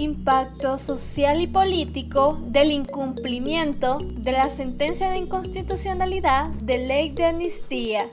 impacto social y político del incumplimiento de la sentencia de inconstitucionalidad de ley de amnistía.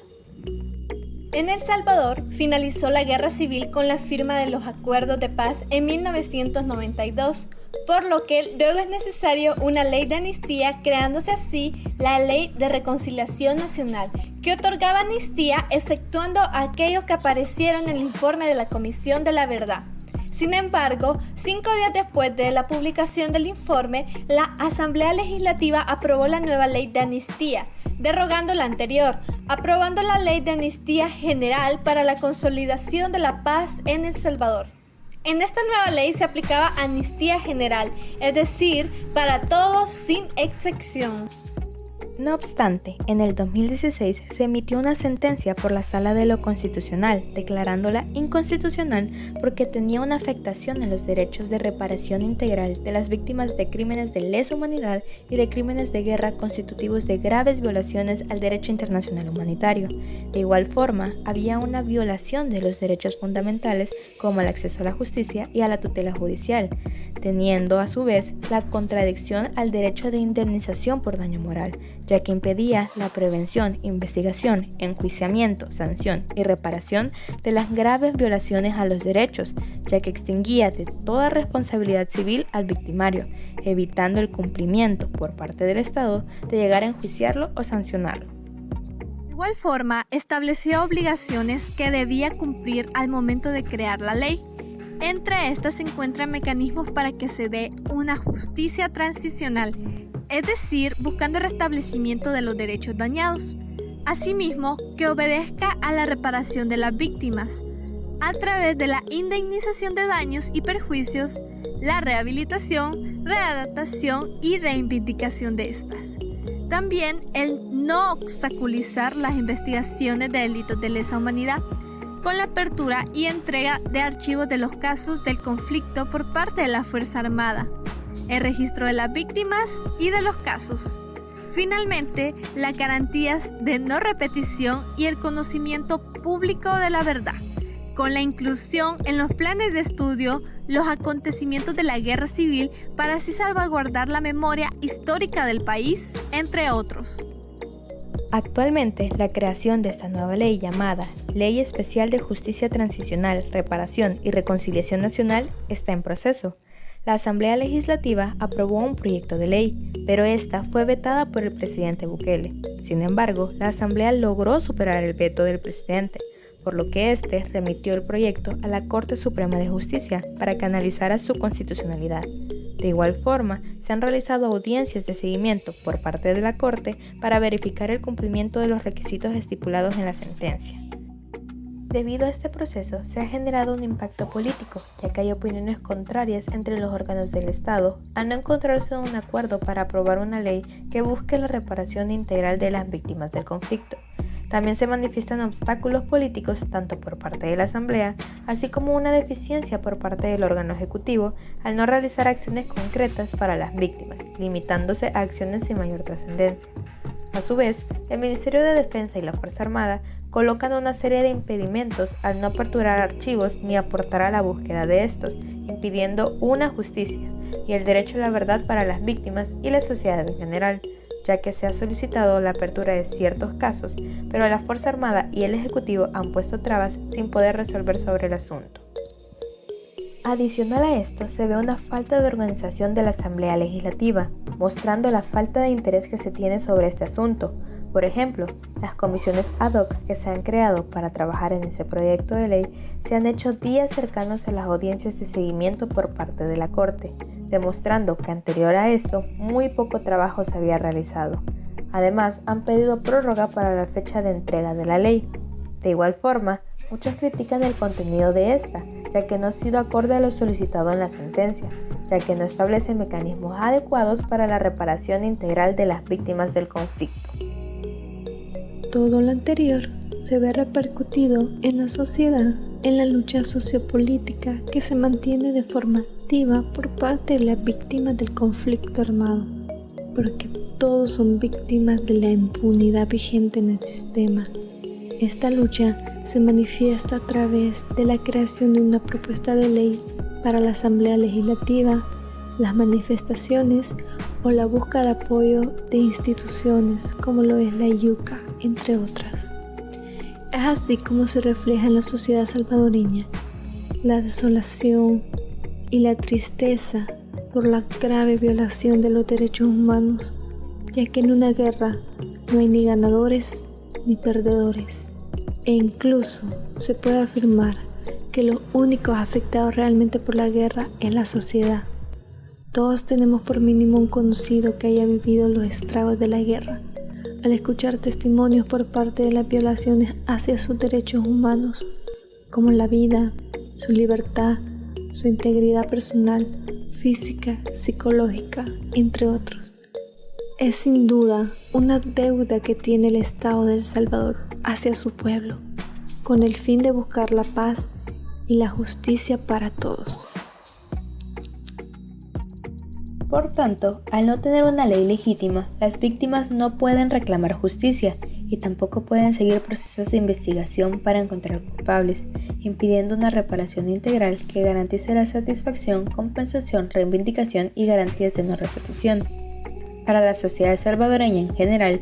En El Salvador finalizó la guerra civil con la firma de los acuerdos de paz en 1992, por lo que luego es necesario una ley de amnistía, creándose así la Ley de Reconciliación Nacional, que otorgaba amnistía exceptuando a aquellos que aparecieron en el informe de la Comisión de la Verdad. Sin embargo, 5 días después de la publicación del informe, la Asamblea Legislativa aprobó la nueva ley de amnistía, derogando la anterior, aprobando la Ley de Amnistía General para la consolidación de la paz en El Salvador. En esta nueva ley se aplicaba amnistía general, es decir, para todos sin excepción. No obstante, en el 2016 se emitió una sentencia por la Sala de lo Constitucional, declarándola inconstitucional porque tenía una afectación en los derechos de reparación integral de las víctimas de crímenes de lesa humanidad y de crímenes de guerra constitutivos de graves violaciones al derecho internacional humanitario. De igual forma, había una violación de los derechos fundamentales como el acceso a la justicia y a la tutela judicial, teniendo a su vez la contradicción al derecho de indemnización por daño moral, ya que impedía la prevención, investigación, enjuiciamiento, sanción y reparación de las graves violaciones a los derechos, ya que extinguía de toda responsabilidad civil al victimario, evitando el cumplimiento por parte del Estado de llegar a enjuiciarlo o sancionarlo. De igual forma, estableció obligaciones que debía cumplir al momento de crear la ley. Entre estas se encuentran mecanismos para que se dé una justicia transicional, es decir, buscando el restablecimiento de los derechos dañados. Asimismo, que obedezca a la reparación de las víctimas, a través de la indemnización de daños y perjuicios, la rehabilitación, readaptación y reivindicación de estas. También el no obstaculizar las investigaciones de delitos de lesa humanidad, con la apertura y entrega de archivos de los casos del conflicto por parte de la Fuerza Armada, el registro de las víctimas y de los casos. Finalmente, las garantías de no repetición y el conocimiento público de la verdad, con la inclusión en los planes de estudio los acontecimientos de la guerra civil para así salvaguardar la memoria histórica del país, entre otros. Actualmente, la creación de esta nueva ley llamada Ley Especial de Justicia Transicional, Reparación y Reconciliación Nacional está en proceso. La Asamblea Legislativa aprobó un proyecto de ley, pero esta fue vetada por el presidente Bukele. Sin embargo, la Asamblea logró superar el veto del presidente, por lo que éste remitió el proyecto a la Corte Suprema de Justicia para que analizara su constitucionalidad. De igual forma, se han realizado audiencias de seguimiento por parte de la Corte para verificar el cumplimiento de los requisitos estipulados en la sentencia. Debido a este proceso, se ha generado un impacto político, ya que hay opiniones contrarias entre los órganos del Estado a no encontrarse un acuerdo para aprobar una ley que busque la reparación integral de las víctimas del conflicto. También se manifiestan obstáculos políticos tanto por parte de la Asamblea, así como una deficiencia por parte del órgano ejecutivo al no realizar acciones concretas para las víctimas, limitándose a acciones sin mayor trascendencia. A su vez, el Ministerio de Defensa y la Fuerza Armada colocan una serie de impedimentos al no aperturar archivos ni aportar a la búsqueda de estos, impidiendo una justicia y el derecho a la verdad para las víctimas y la sociedad en general, ya que se ha solicitado la apertura de ciertos casos, pero la Fuerza Armada y el Ejecutivo han puesto trabas sin poder resolver sobre el asunto. Adicional a esto, se ve una falta de organización de la Asamblea Legislativa, mostrando la falta de interés que se tiene sobre este asunto. Por ejemplo, las comisiones ad hoc que se han creado para trabajar en ese proyecto de ley se han hecho días cercanos a las audiencias de seguimiento por parte de la Corte, demostrando que anterior a esto muy poco trabajo se había realizado. Además, han pedido prórroga para la fecha de entrega de la ley. De igual forma, muchos critican el contenido de esta, ya que no ha sido acorde a lo solicitado en la sentencia, ya que no establece mecanismos adecuados para la reparación integral de las víctimas del conflicto. Todo lo anterior se ve repercutido en la sociedad, en la lucha sociopolítica que se mantiene de forma activa por parte de las víctimas del conflicto armado, porque todos son víctimas de la impunidad vigente en el sistema. Esta lucha se manifiesta a través de la creación de una propuesta de ley para la Asamblea Legislativa, las manifestaciones o la búsqueda de apoyo de instituciones como lo es la IUCA, entre otras. Es así como se refleja en la sociedad salvadoreña la desolación y la tristeza por la grave violación de los derechos humanos, ya que en una guerra no hay ni ganadores ni perdedores, e incluso se puede afirmar que los únicos afectados realmente por la guerra es la sociedad. Todos tenemos por mínimo un conocido que haya vivido los estragos de la guerra. Al escuchar testimonios por parte de las violaciones hacia sus derechos humanos, como la vida, su libertad, su integridad personal, física, psicológica, entre otros. Es sin duda una deuda que tiene el Estado de El Salvador hacia su pueblo, con el fin de buscar la paz y la justicia para todos. Por tanto, al no tener una ley legítima, las víctimas no pueden reclamar justicia y tampoco pueden seguir procesos de investigación para encontrar culpables, impidiendo una reparación integral que garantice la satisfacción, compensación, reivindicación y garantías de no repetición. Para la sociedad salvadoreña en general,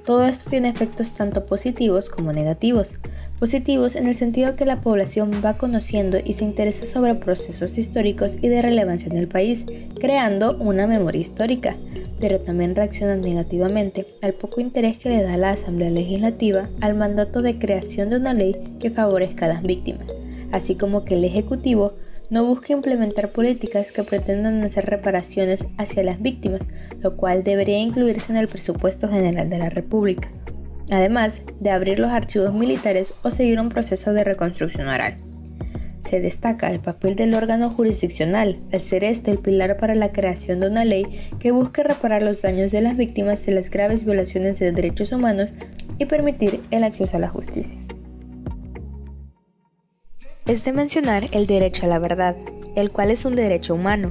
todo esto tiene efectos tanto positivos como negativos. Positivos en el sentido que la población va conociendo y se interesa sobre procesos históricos y de relevancia en el país, creando una memoria histórica, pero también reaccionan negativamente al poco interés que le da la Asamblea Legislativa al mandato de creación de una ley que favorezca a las víctimas, así como que el Ejecutivo no busca implementar políticas que pretendan hacer reparaciones hacia las víctimas, lo cual debería incluirse en el presupuesto general de la República, además de abrir los archivos militares o seguir un proceso de reconstrucción oral. Se destaca el papel del órgano jurisdiccional, al ser este el pilar para la creación de una ley que busque reparar los daños de las víctimas de las graves violaciones de derechos humanos y permitir el acceso a la justicia. Es de mencionar el derecho a la verdad, el cual es un derecho humano.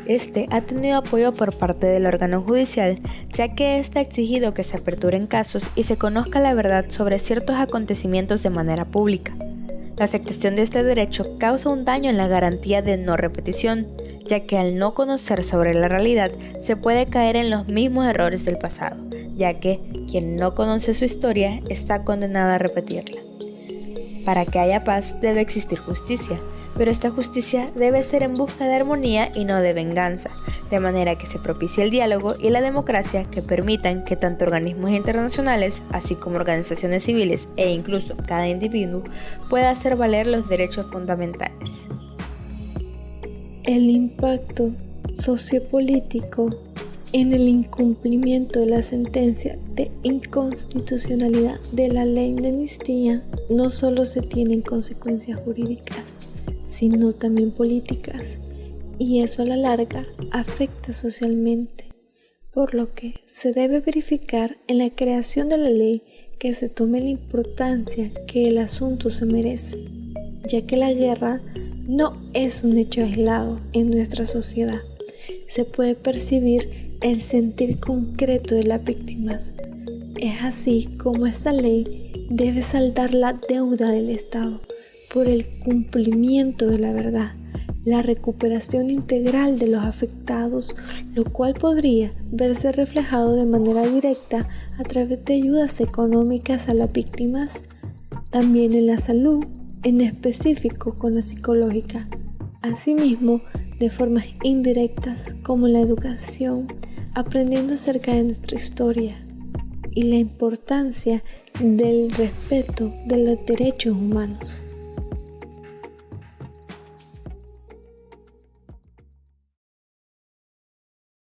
Este ha tenido apoyo por parte del órgano judicial, ya que este ha exigido que se aperturen casos y se conozca la verdad sobre ciertos acontecimientos de manera pública. La afectación de este derecho causa un daño en la garantía de no repetición, ya que al no conocer sobre la realidad se puede caer en los mismos errores del pasado, ya que quien no conoce su historia está condenado a repetirla. Para que haya paz debe existir justicia, pero esta justicia debe ser en busca de armonía y no de venganza, de manera que se propicie el diálogo y la democracia que permitan que tanto organismos internacionales, así como organizaciones civiles e incluso cada individuo pueda hacer valer los derechos fundamentales. El impacto sociopolítico en el incumplimiento de la sentencia de inconstitucionalidad de la ley de amnistía no solo se tienen consecuencias jurídicas, sino también políticas, y eso a la larga afecta socialmente, por lo que se debe verificar en la creación de la ley que se tome la importancia que el asunto se merece, ya que la guerra no es un hecho aislado en nuestra sociedad. Se puede percibir el sentir concreto de las víctimas. Es así como esta ley debe saldar la deuda del Estado por el cumplimiento de la verdad, la recuperación integral de los afectados, lo cual podría verse reflejado de manera directa a través de ayudas económicas a las víctimas, también en la salud, en específico con la psicológica, asimismo de formas indirectas como la educación, aprendiendo acerca de nuestra historia y la importancia del respeto de los derechos humanos.